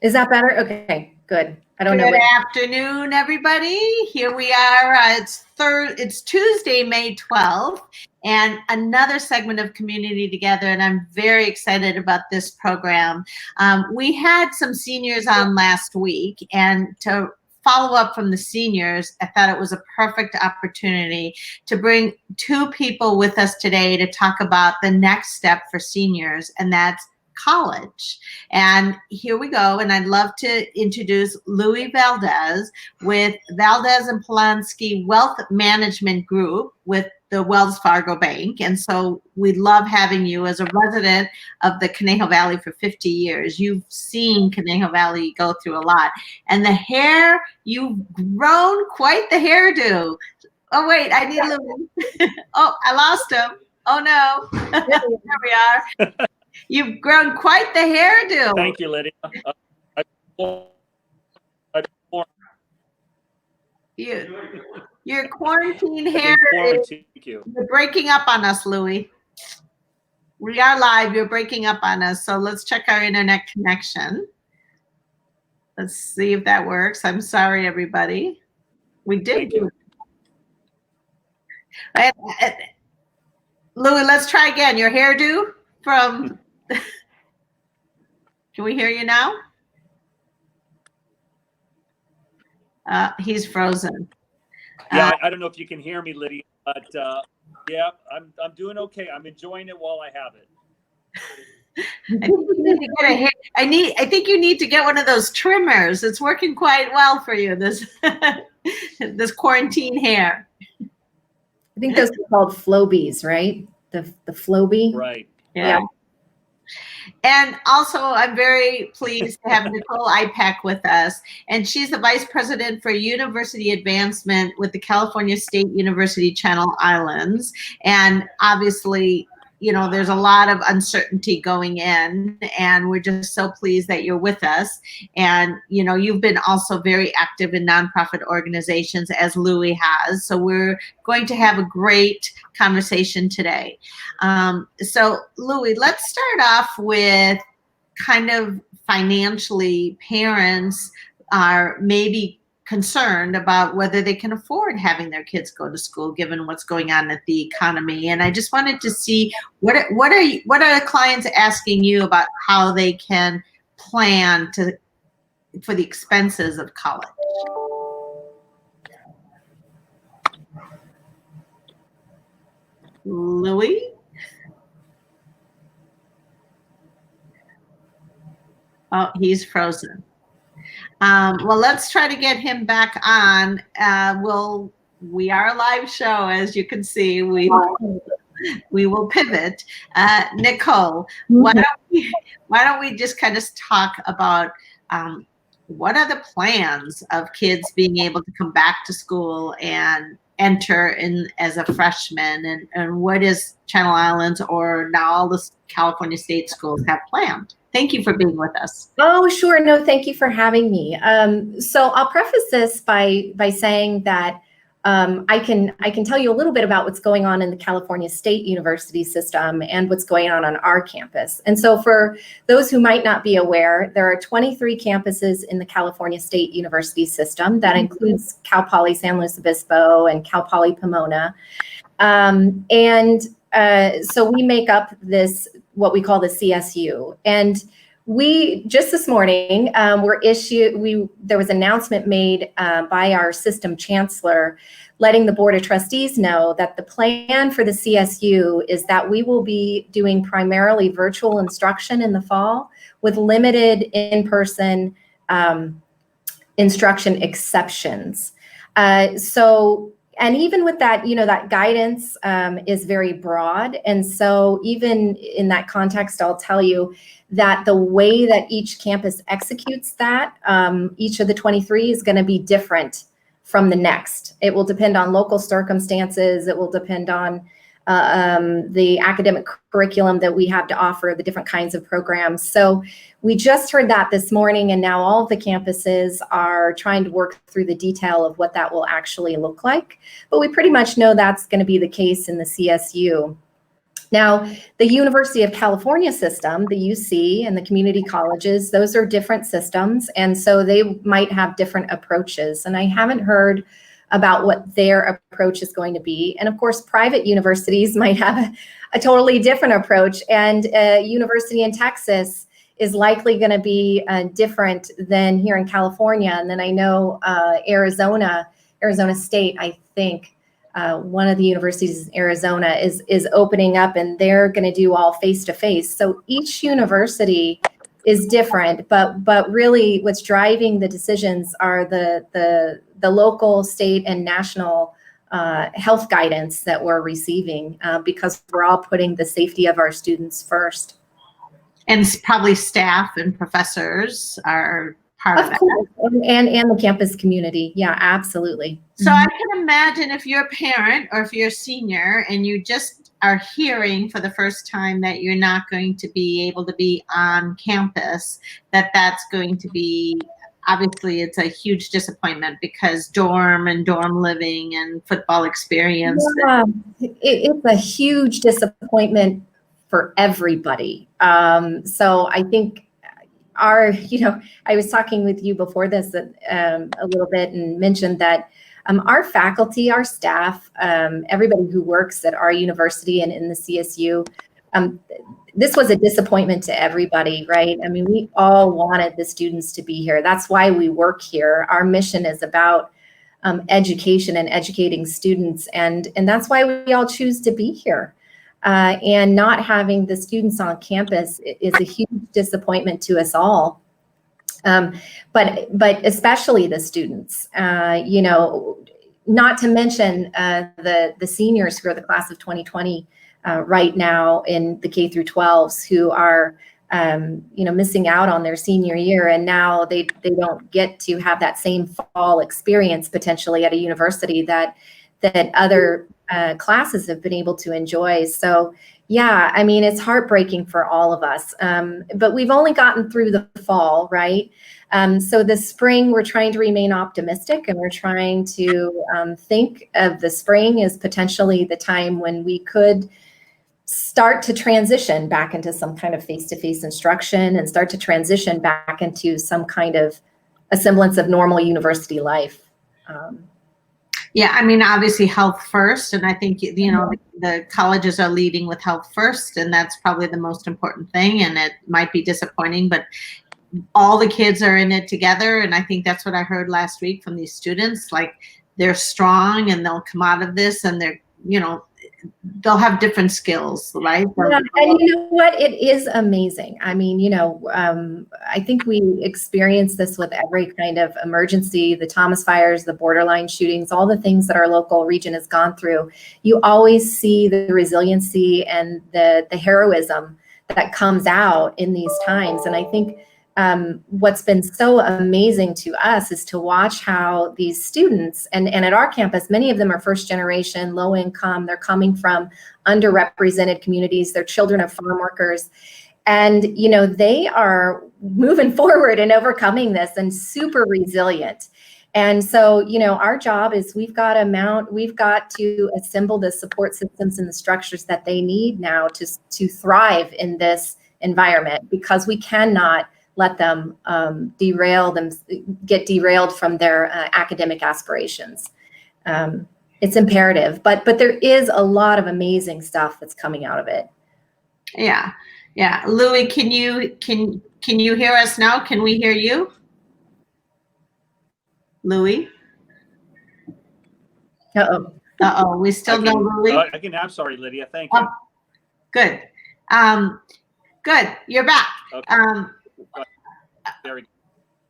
Is that better? Okay, good. I don't know. Good afternoon, everybody. Here we are. It's Tuesday, May 12th, and another segment of Community Together, and I'm very excited about this program. We had some seniors on last week, and to follow up from the seniors, I thought it was a perfect opportunity to bring two people with us today to talk about the next step for seniors, and that's college. And here we go. And I'd love to introduce Lou Valdez with Valdez and Polanski Wealth Management Group with the Wells Fargo Bank. And so we love having you as a resident of the Conejo Valley for 50 years. You've seen Conejo Valley go through a lot. And the hair, you've grown quite the hairdo. Oh, wait, I need Lou. Oh, I lost him. Oh, no. There we are. You've grown quite the hairdo. Thank you, Lydia. Your quarantine hair. You're breaking up on us, Louie. We are live. You're breaking up on us. So let's check our internet connection. Let's see if that works. I'm sorry, everybody. We did. Louie, let's try again. Your hairdo from. Can we hear you now? He's frozen. Yeah, I don't know if you can hear me, Lydia, but yeah, I'm doing okay. I'm enjoying it while I have it. I think you need to get one of those trimmers. It's working quite well for you. This this quarantine hair. I think those are called Flobies, right? The Flobie. Right. Yeah. And also, I'm very pleased to have Nichole Ipach with us. And she's the Vice President for University Advancement with the California State University Channel Islands. And obviously, you know, there's a lot of uncertainty going in, and we're just so pleased that you're with us. And, you know, you've been also very active in nonprofit organizations, as Louie has. So we're going to have a great conversation today. So Louie, let's start off with kind of financially, parents are maybe concerned about whether they can afford having their kids go to school given what's going on at the economy. And I just wanted to see what are clients asking you about how they can plan for the expenses of college? Louie? Oh, he's frozen. Well, let's try to get him back on. We are a live show, as you can see. We will pivot. Nichole, why don't we just kind of talk about what are the plans of kids being able to come back to school and enter in as a freshman, and what is Channel Islands or now all the California state schools have planned? Thank you for being with us. Oh, sure. No, thank you for having me. So I'll preface this by saying that I can tell you a little bit about what's going on in the California State University system and what's going on our campus. And so for those who might not be aware, there are 23 campuses in the California State University system. That includes Cal Poly San Luis Obispo and Cal Poly Pomona. So we make up what we call the CSU. And we just this morning there was an announcement made by our system chancellor letting the Board of Trustees know that the plan for the CSU is that we will be doing primarily virtual instruction in the fall with limited in-person instruction exceptions. And even with that, you know, that guidance is very broad. And so even in that context, I'll tell you that the way that each campus executes that, each of the 23 is going to be different from the next. It will depend on local circumstances. It will depend on the academic curriculum that we have to offer, the different kinds of programs. So we just heard that this morning, and now all of the campuses are trying to work through the detail of what that will actually look like. But we pretty much know that's going to be the case in the CSU. Now, the University of California system, the UC and the community colleges, those are different systems. And so they might have different approaches. And I haven't heard about what their approach is going to be. And of course, private universities might have a totally different approach. And a university in Texas is likely going to be different than here in California. And then I know Arizona State, I think, one of the universities in Arizona is opening up, and they're going to do all face-to-face. So each university is different, but really what's driving the decisions are the local, state, and national health guidance that we're receiving, because we're all putting the safety of our students first. And probably staff and professors are part of that. Course. And the campus community. Yeah, absolutely. So I can imagine if you're a parent or if you're a senior and you just are hearing for the first time that you're not going to be able to be on campus, that's going to be, obviously it's a huge disappointment, because dorm living and football experience. Yeah, it's a huge disappointment for everybody. So I think I was talking with you before this a little bit and mentioned that our faculty, our staff, everybody who works at our university and in the CSU, this was a disappointment to everybody, right? I mean, we all wanted the students to be here. That's why we work here. Our mission is about education and educating students, and that's why we all choose to be here. And not having the students on campus is a huge disappointment to us all. But especially the students, not to mention the seniors who are the class of 2020 right now in the K through 12s, who are missing out on their senior year, and now they don't get to have that same fall experience potentially at a university that other classes have been able to enjoy. So yeah, I mean, it's heartbreaking for all of us, but we've only gotten through the fall, right? So the spring, we're trying to remain optimistic, and we're trying to think of the spring as potentially the time when we could start to transition back into some kind of face-to-face instruction and start to transition back into some kind of a semblance of normal university life. Yeah, I mean, obviously health first, and I think, the colleges are leading with health first, and that's probably the most important thing, and it might be disappointing, but all the kids are in it together, and I think that's what I heard last week from these students, like they're strong and they'll come out of this, and they're, they'll have different skills, right? Yeah, and you know what? It is amazing. I mean, I think we experience this with every kind of emergency, the Thomas fires, the borderline shootings, all the things that our local region has gone through. You always see the resiliency and the heroism that comes out in these times. And I think what's been so amazing to us is to watch how these students, and at our campus, many of them are first generation, low income, they're coming from underrepresented communities, they're children of farm workers, and they are moving forward and overcoming this and super resilient. And so, our job is we've got to assemble the support systems and the structures that they need now to thrive in this environment, because we cannot let them get derailed from their academic aspirations. It's imperative, but there is a lot of amazing stuff that's coming out of it. Yeah. Louis, can you hear us now? Can we hear you? Louis? Uh-oh, we still know Louis? I can. I'm sorry, Lydia. Thank you. Good. Good. You're back. Okay.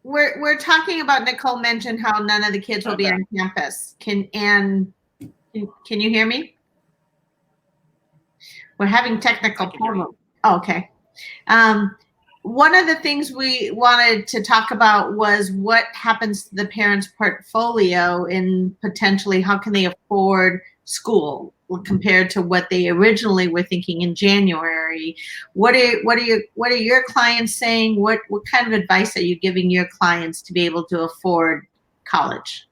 We're talking about, Nichole mentioned how none of the kids will be on campus. Can you hear me? We're having technical problems. Oh, okay. One of the things we wanted to talk about was what happens to the parents' portfolio in potentially how can they afford school compared to what they originally were thinking in January. What are your clients saying? What kind of advice are you giving your clients to be able to afford college?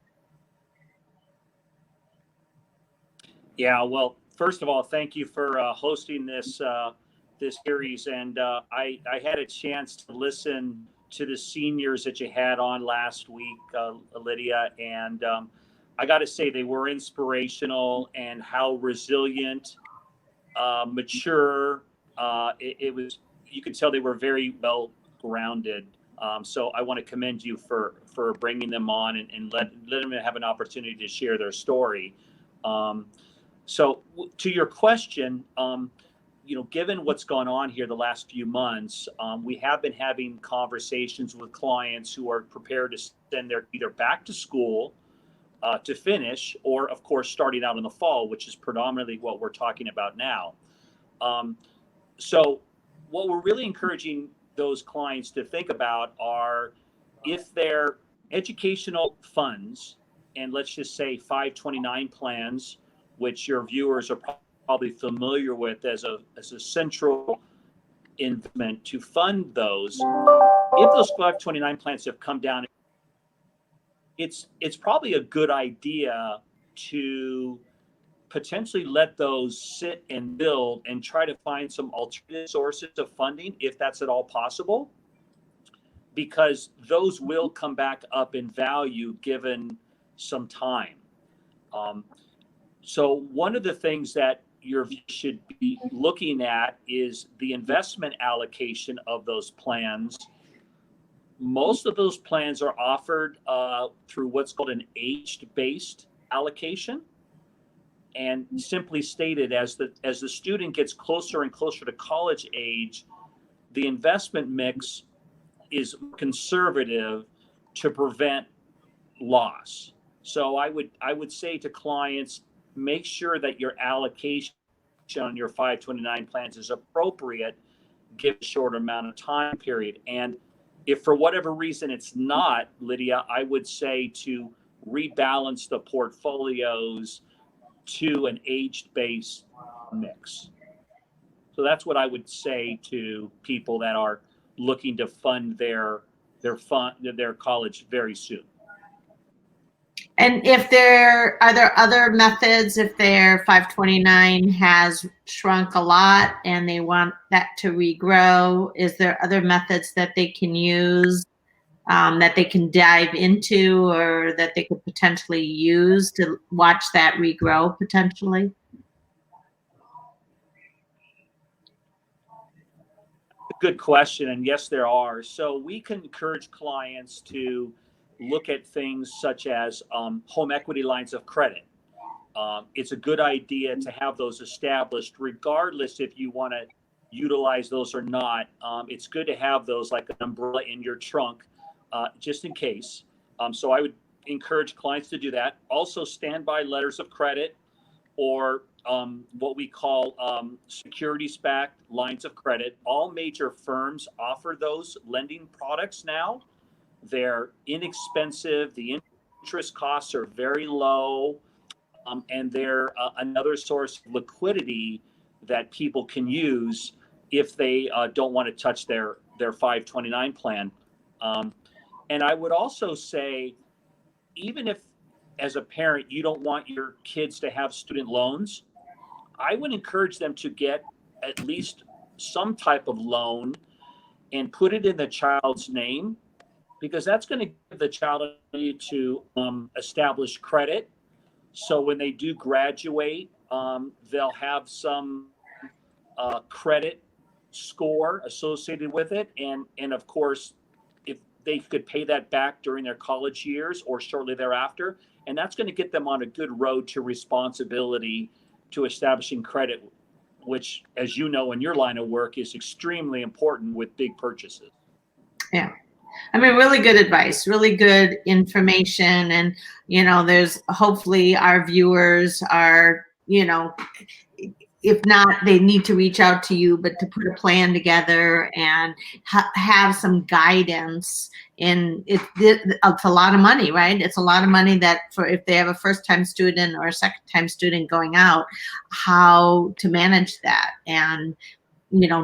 Yeah, well, first of all, thank you for hosting this this series, and I had a chance to listen to the seniors that you had on last week, Lydia, and I got to say they were inspirational, and how resilient, mature. It was, you could tell they were very well grounded. So I want to commend you for bringing them on and let them have an opportunity to share their story. So to your question, given what's gone on here the last few months, we have been having conversations with clients who are prepared to send their either back to school to finish, or of course starting out in the fall, which is predominantly what we're talking about now. So what we're really encouraging those clients to think about are, if their educational funds, and let's just say 529 plans, which your viewers are probably familiar with as a central investment to fund those, if those 529 plans have come down, it's probably a good idea to potentially let those sit and build and try to find some alternative sources of funding, if that's at all possible, because those will come back up in value given some time. So one of the things that you should be looking at is the investment allocation of those plans. Most of those plans are offered through what's called an age-based allocation. And simply stated, as the student gets closer and closer to college age, the investment mix is conservative to prevent loss. So I would say to clients, make sure that your allocation on your 529 plans is appropriate given a short amount of time period. And if for whatever reason it's not, Lydia, I would say to rebalance the portfolios to an age-based mix. So that's what I would say to people that are looking to fund their college very soon. And are there other methods, if their 529 has shrunk a lot and they want that to regrow, is there other methods that they can use, that they can dive into, or that they could potentially use to watch that regrow potentially? Good question. And yes, there are. So we can encourage clients to look at things such as home equity lines of credit. It's a good idea to have those established, regardless if you want to utilize those or not. It's good to have those like an umbrella in your trunk, just in case. So I would encourage clients to do that. Also, standby letters of credit, or what we call securities-backed lines of credit. All major firms offer those lending products now. They're inexpensive. The interest costs are very low, and they're another source of liquidity that people can use if they don't want to touch their 529 plan. And I would also say, even if as a parent you don't want your kids to have student loans, I would encourage them to get at least some type of loan and put it in the child's name, because that's going to give the child a need to establish credit. So when they do graduate, they'll have some credit score associated with it. And of course, if they could pay that back during their college years or shortly thereafter, and that's going to get them on a good road to responsibility, to establishing credit, which, as you know, in your line of work, is extremely important with big purchases. Yeah. I mean, really good advice, really good information. And, there's hopefully our viewers are, if not, they need to reach out to you, but to put a plan together and have some guidance. And it's a lot of money, right? It's a lot of money that if they have a first-time student or a second-time student going out, how to manage that. And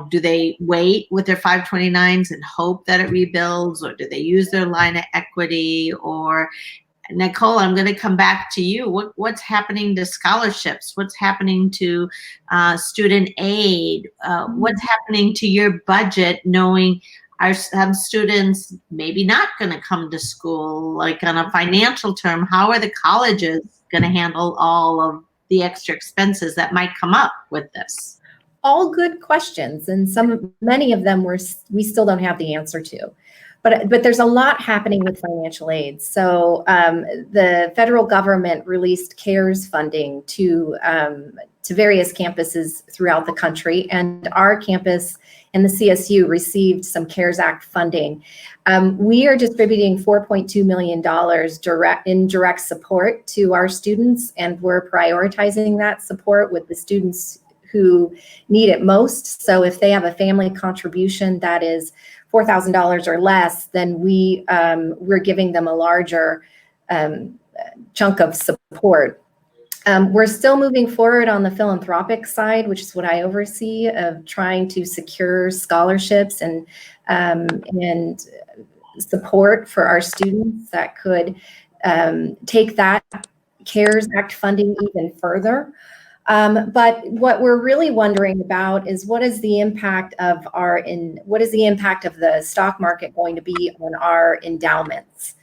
do they wait with their 529s and hope that it rebuilds, or do they use their line of equity? Or Nichole, I'm going to come back to you. What's happening to scholarships? What's happening to student aid? What's happening to your budget, knowing are some students maybe not going to come to school, like on a financial term? How are the colleges going to handle all of the extra expenses that might come up with this? All good questions, and many of them we still don't have the answer to. But there's a lot happening with financial aid. So the federal government released CARES funding to various campuses throughout the country, and our campus and the CSU received some CARES Act funding. We are distributing $4.2 million in direct support to our students, and we're prioritizing that support with the students who need it most. So if they have a family contribution that is $4,000 or less, then we're giving them a larger chunk of support. We're still moving forward on the philanthropic side, which is what I oversee, of trying to secure scholarships and support for our students that could take that CARES Act funding even further. But what we're really wondering about is what is the impact of the stock market going to be on our endowments?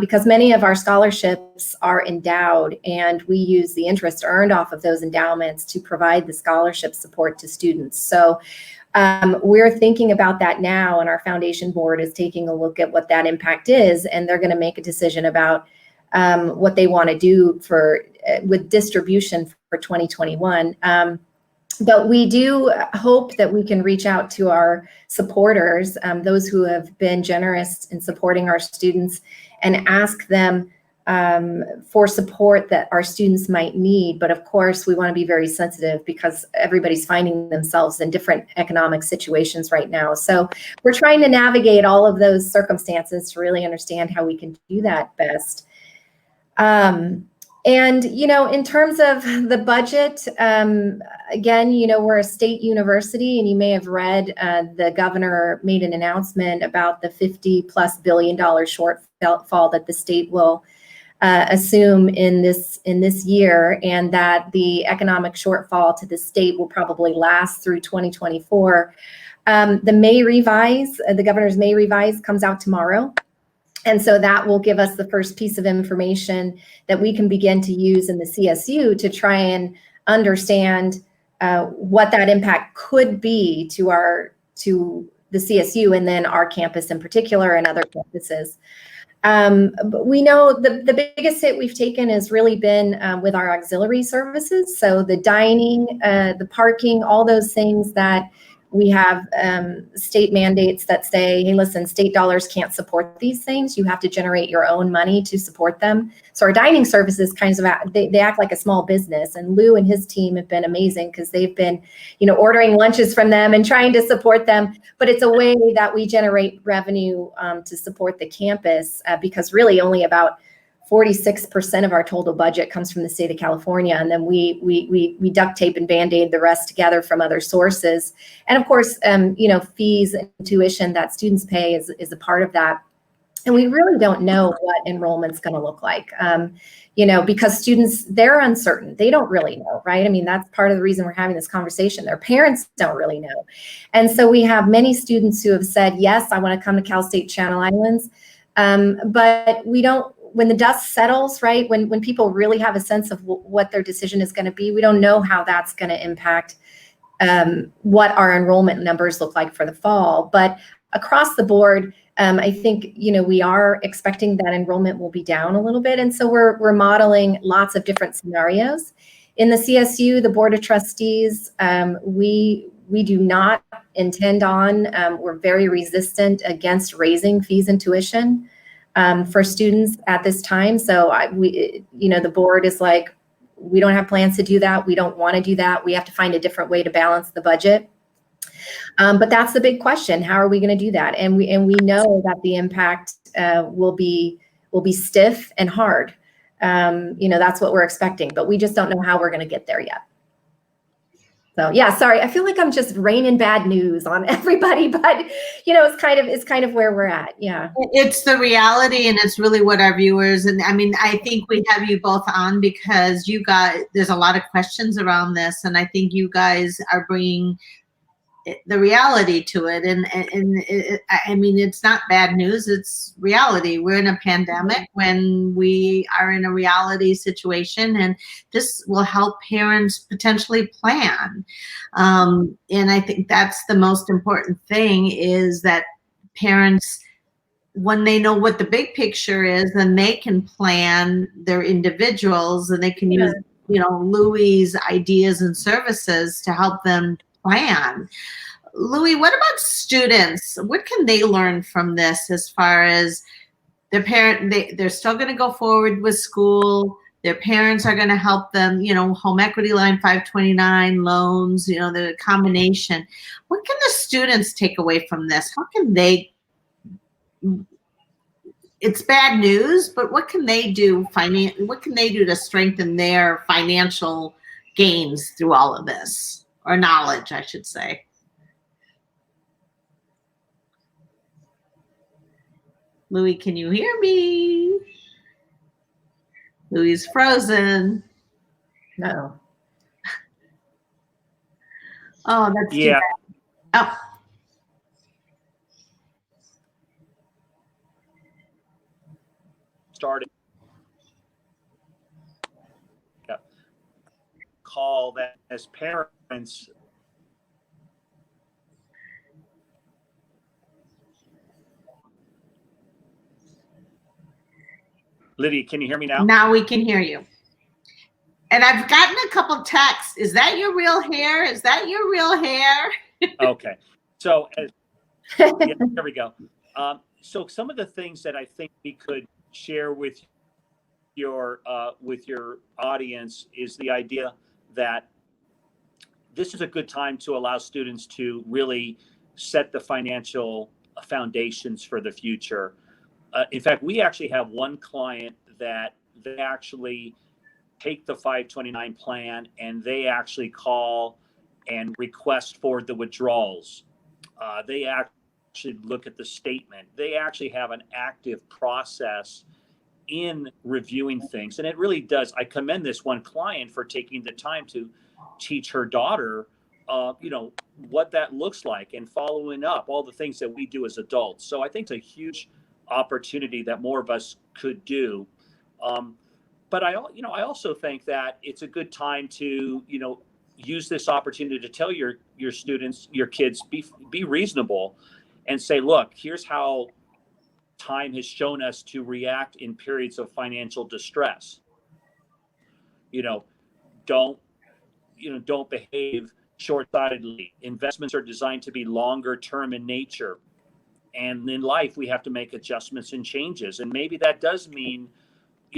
Because many of our scholarships are endowed, and we use the interest earned off of those endowments to provide the scholarship support to students. So we're thinking about that now, and our foundation board is taking a look at what that impact is, and they're going to make a decision about what they want to do with distribution for 2021. But we do hope that we can reach out to our supporters, those who have been generous in supporting our students, and ask them for support that our students might need. But of course, we want to be very sensitive because everybody's finding themselves in different economic situations right now. So we're trying to navigate all of those circumstances to really understand how we can do that best. And, in terms of the budget, again, we're a state university, and you may have read the governor made an announcement about the $50+ billion shortfall that the state will assume in this year, and that the economic shortfall to the state will probably last through 2024. The governor's May revise comes out tomorrow. And so that will give us the first piece of information that we can begin to use in the CSU to try and understand what that impact could be to the CSU, and then our campus in particular and other campuses. But we know the biggest hit we've taken has really been with our auxiliary services. So the dining, the parking, all those things that we have state mandates that say, hey, listen, state dollars can't support these things. You have to generate your own money to support them. So our dining services they act like a small business. And Lou and his team have been amazing because they've been, ordering lunches from them and trying to support them. But it's a way that we generate revenue to support the campus because really only about 46% of our total budget comes from the state of California, and then we duct tape and Band-Aid the rest together from other sources. And of course, fees and tuition that students pay is a part of that. And we really don't know what enrollment's going to look like, because students, they're uncertain. They don't really know, right? I mean, that's part of the reason we're having this conversation. Their parents don't really know. And so we have many students who have said, yes, I want to come to Cal State Channel Islands, but we don't. When the dust settles, right, when people really have a sense of what their decision is going to be, we don't know how that's going to impact what our enrollment numbers look like for the fall. But across the board, I think, we are expecting that enrollment will be down a little bit. And so we're modeling lots of different scenarios. In the CSU, the Board of Trustees, we do not intend on, we're very resistant against raising fees and tuition for students at this time. So the board is like, we don't have plans to do that. We don't want to do that. We have to find a different way to balance the budget. But that's the big question. How are we going to do that? And we know that the impact will be stiff and hard. That's what we're expecting, but we just don't know how we're going to get there yet. So yeah, sorry. I feel like I'm just raining bad news on everybody, but it's kind of where we're at. Yeah. It's the reality, and it's really what our viewers, and I mean, I think we have you both on because there's a lot of questions around this, and I think you guys are bringing the reality to it, I mean, it's not bad news, it's reality. We're in a pandemic when we are in a reality situation, and this will help parents potentially plan. And I think that's the most important thing, is that parents, when they know what the big picture is, then they can plan their individuals, and they can use, Louie's ideas and services to help them plan. Louie, what about students? What can they learn from this, as far as their they're still going to go forward with school. Their parents are going to help them, home equity line 529 loans, the combination. What can the students take away from this? How can they, it's bad news, but what can they do what can they do to strengthen their financial gains through all of this, or knowledge, I should say? Louie, can you hear me? Louie's frozen. No. Oh, that's too bad. Oh. Started. Yeah. Call that as parents. Lydia, can you hear me now? Now we can hear you. And I've gotten a couple texts. Is that your real hair? Is that your real hair? Okay. So, yeah, there we go. So some of the things that I think we could share with your audience is the idea that this is a good time to allow students to really set the financial foundations for the future. In fact, we actually have one client that they actually take the 529 plan and they actually call and request for the withdrawals. They actually look at the statement. They actually have an active process in reviewing things. And it really does. I commend this one client for taking the time to teach her daughter, what that looks like, and following up all the things that we do as adults. So I think it's a huge opportunity that more of us could do. But I also think that it's a good time to, use this opportunity to tell your students, your kids, be reasonable and say, look, here's how time has shown us to react in periods of financial distress. Don't behave short-sightedly. Investments are designed to be longer term in nature. And in life, we have to make adjustments and changes. And maybe that does mean,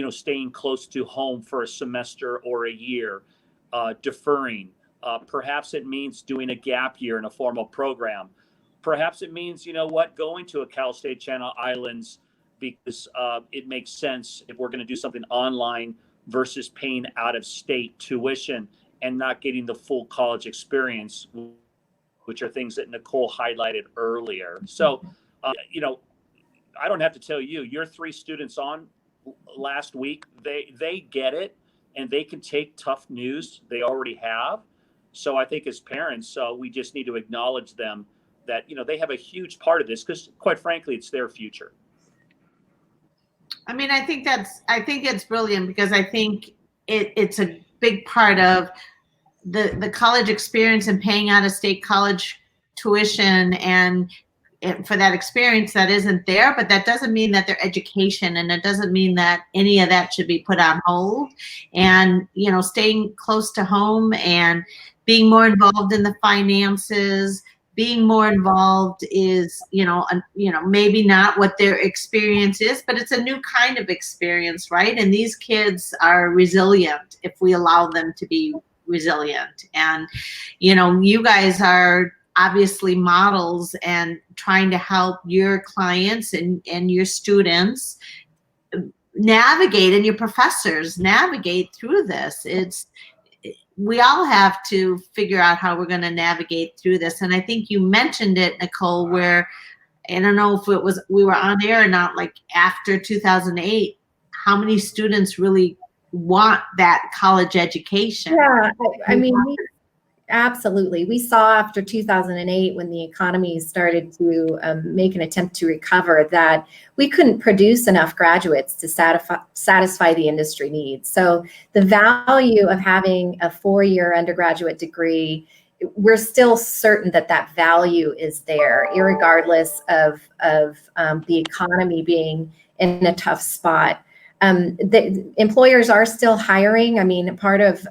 staying close to home for a semester or a year, deferring. Perhaps it means doing a gap year in a formal program. Perhaps it means, going to a Cal State Channel Islands because it makes sense if we're going to do something online versus paying out of state tuition and not getting the full college experience, which are things that Nichole highlighted earlier. So, I don't have to tell you, your 3 students on last week, they get it, and they can take tough news. They already have. So I think as parents, we just need to acknowledge them that, they have a huge part of this because, quite frankly, it's their future. I mean, I think it's brilliant, because I think it's a big part of the college experience and paying out of state college tuition, and for that experience that isn't there, but that doesn't mean that their education, and it doesn't mean that any of that should be put on hold. And, staying close to home and being more involved in the finances, being more involved is, maybe not what their experience is, but it's a new kind of experience, right? And these kids are resilient if we allow them to be resilient. And, you guys are obviously models and trying to help your clients and your students navigate, and your professors navigate through this. we all have to figure out how we're going to navigate through this. And I think you mentioned it, Nichole, where I don't know if it was we were on air or not, like after 2008, how many students really want that college education? Yeah, I mean, absolutely. We saw after 2008, when the economy started to make an attempt to recover, that we couldn't produce enough graduates to satisfy the industry needs. So the value of having a 4-year undergraduate degree, we're still certain that that value is there, irregardless of the economy being in a tough spot. The employers are still hiring. I mean, part of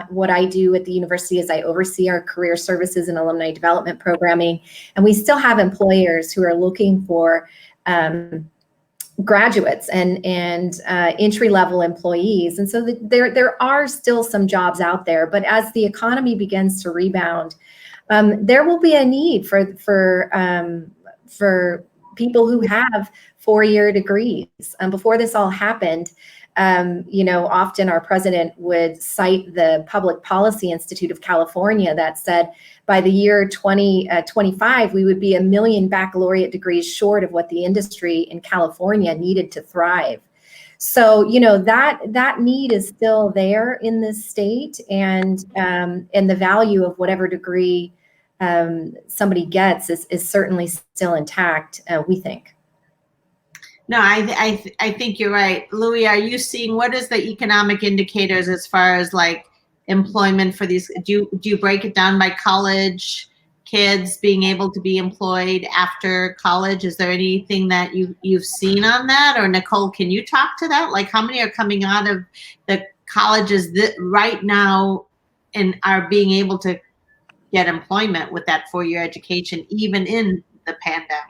what I do at the university is I oversee our career services and alumni development programming, and we still have employers who are looking for graduates and entry-level employees. And so there are still some jobs out there, but as the economy begins to rebound, there will be a need for people who have 4-year degrees. Before this all happened, often our president would cite the Public Policy Institute of California that said by the year 2025, we would be 1 million baccalaureate degrees short of what the industry in California needed to thrive. So, that need is still there in this state, and the value of whatever degree somebody gets is certainly still intact, we think. No, I think you're right. Louis, are you seeing, what is the economic indicators as far as like employment for these? Do you break it down by college kids being able to be employed after college? Is there anything that you've seen on that? Or Nichole, can you talk to that? Like how many are coming out of the colleges right now and are being able to get employment with that 4-year education, even in the pandemic?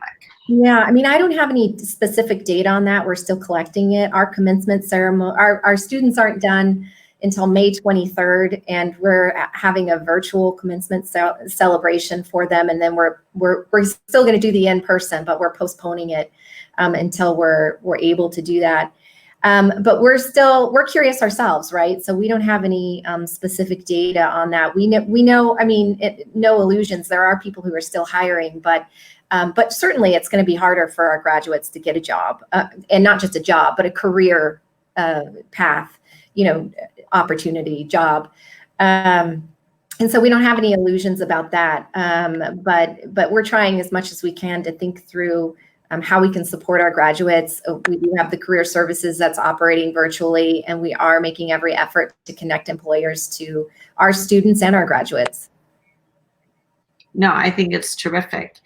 Yeah, I mean, I don't have any specific data on that. We're still collecting it. Our commencement ceremony, our students aren't done until May 23rd, and we're having a virtual commencement celebration for them. And then we're still going to do the in-person, but we're postponing it until we're able to do that. But we're curious ourselves, right? So we don't have any specific data on that. We know. I mean, no illusions. There are people who are still hiring, but certainly it's going to be harder for our graduates to get a job, and not just a job, but a career path, opportunity, job. And so we don't have any illusions about that. But we're trying as much as we can to think through how we can support our graduates. We do have the career services that's operating virtually, and we are making every effort to connect employers to our students and our graduates. No, I think it's terrific.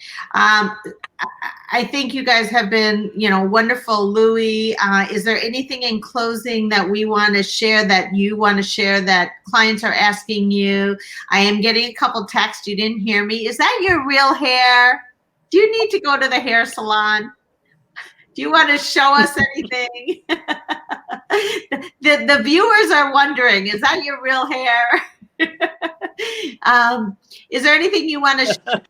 I think you guys have been, wonderful. Louis, is there anything in closing that we want to share, that you want to share, that clients are asking you? I am getting a couple texts. You didn't hear me. Is that your real hair? Do you need to go to the hair salon? Do you want to show us anything? The viewers are wondering, is that your real hair? Is there anything you want to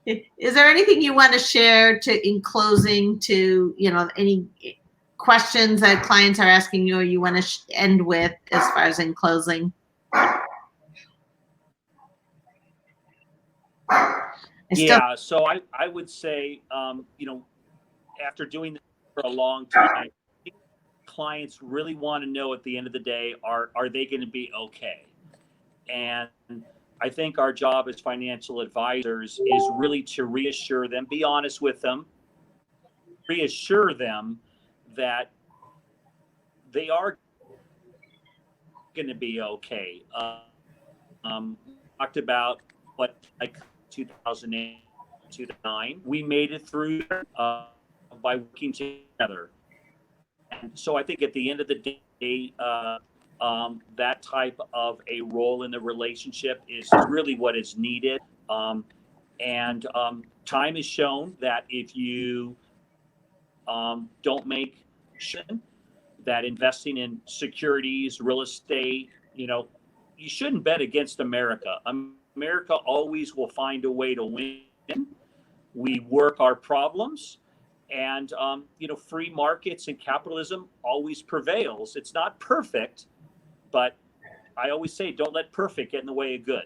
is there anything you want to share in closing to, any questions that clients are asking you, or you want to end with as far as in closing? So I would say, after doing this for a long time, clients really want to know at the end of the day, are they going to be okay? And I think our job as financial advisors is really to reassure them, be honest with them, reassure them that they are going to be okay. Talked about what, like 2008, 2009, we made it through by working together. And so I think at the end of the day, that type of a role in the relationship is really what is needed. And time has shown that if you don't make sure that investing in securities, real estate, you shouldn't bet against America. America always will find a way to win. We work our problems. And, free markets and capitalism always prevails. It's not perfect, but I always say, don't let perfect get in the way of good.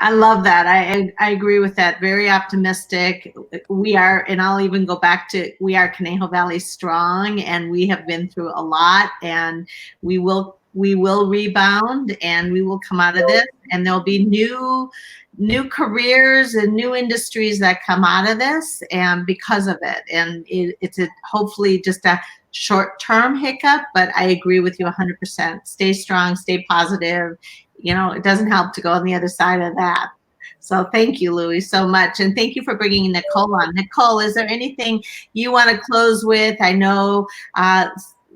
I love that. I agree with that. Very optimistic. We are, and I'll even go back to, we are Conejo Valley strong, and we have been through a lot, and we will rebound, and we will come out of this, and there'll be new careers and new industries that come out of this, and because of it. And it's hopefully just a short-term hiccup, but I agree with you 100%. Stay strong, stay positive. You know, it doesn't help to go on the other side of that. So thank you, Louie, so much. And thank you for bringing Nichole on. Nichole, is there anything you want to close with? I know,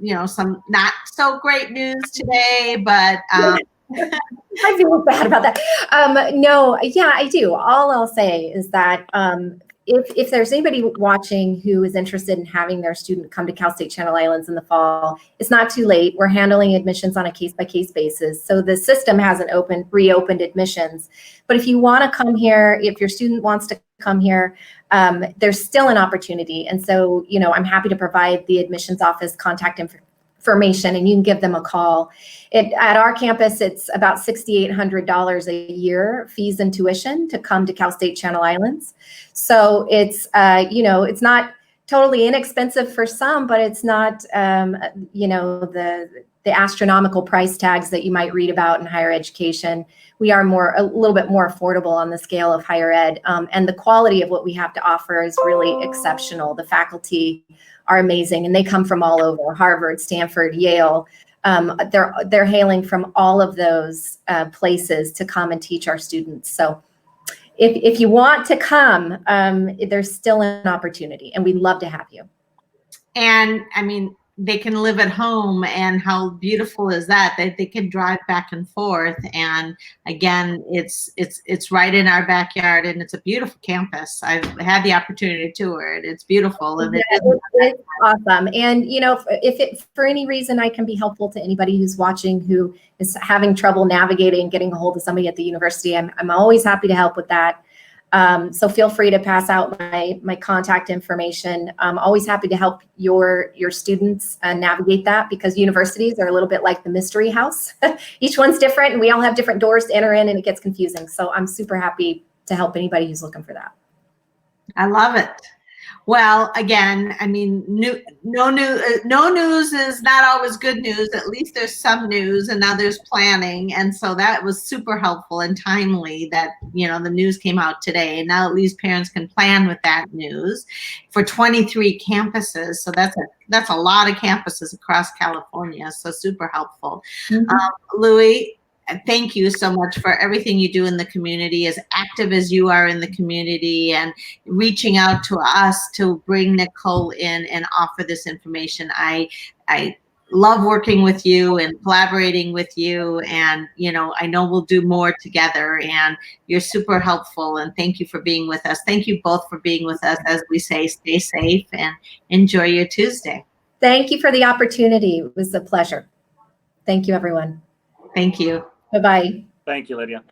you know, some not so great news today, but I feel bad about that. No, yeah, I do. All I'll say is that if there's anybody watching who is interested in having their student come to Cal State Channel Islands in the fall, it's not too late. We're handling admissions on a case-by-case basis. So the system hasn't reopened admissions. But if you want to come here, if your student wants to come here, there's still an opportunity. And so, you know, I'm happy to provide the admissions office contact information, and you can give them a call. At our campus, it's about $6,800 a year, fees and tuition, to come to Cal State Channel Islands. So it's, you know, it's not totally inexpensive for some, but it's not, you know, the astronomical price tags that you might read about in higher education. We are a little bit more affordable on the scale of higher ed, and the quality of what we have to offer is really exceptional. The faculty are amazing, and they come from all over: Harvard, Stanford, Yale. They're hailing from all of those places to come and teach our students. So if you want to come, there's still an opportunity, and we'd love to have you. And I mean, they can live at home, and how beautiful is that they can drive back and forth. And again, it's right in our backyard, and it's a beautiful campus. I've had the opportunity to tour it. It's beautiful, and it's awesome. And you know, if for any reason I can be helpful to anybody who's watching who is having trouble navigating getting a hold of somebody at the university, I'm always happy to help with that. So feel free to pass out my contact information. I'm always happy to help your students navigate that, because universities are a little bit like the mystery house. Each one's different, and we all have different doors to enter in, and it gets confusing. So I'm super happy to help anybody who's looking for that. I love it. Well, again, I mean, no news is not always good news. At least there's some news, and now there's planning. And so that was super helpful and timely that, you know, the news came out today. And now at least parents can plan with that news for 23 campuses. So that's a lot of campuses across California. So super helpful. Mm-hmm. Louie, thank you so much for everything you do in the community, as active as you are in the community, and reaching out to us to bring Nichole in and offer this information. I love working with you and collaborating with you, and you know, I know we'll do more together, and you're super helpful, and thank you for being with us. Thank you both for being with us. As we say, stay safe and enjoy your Tuesday. Thank you for the opportunity. It was a pleasure. Thank you, everyone. Thank you. Bye-bye. Thank you, Lydia.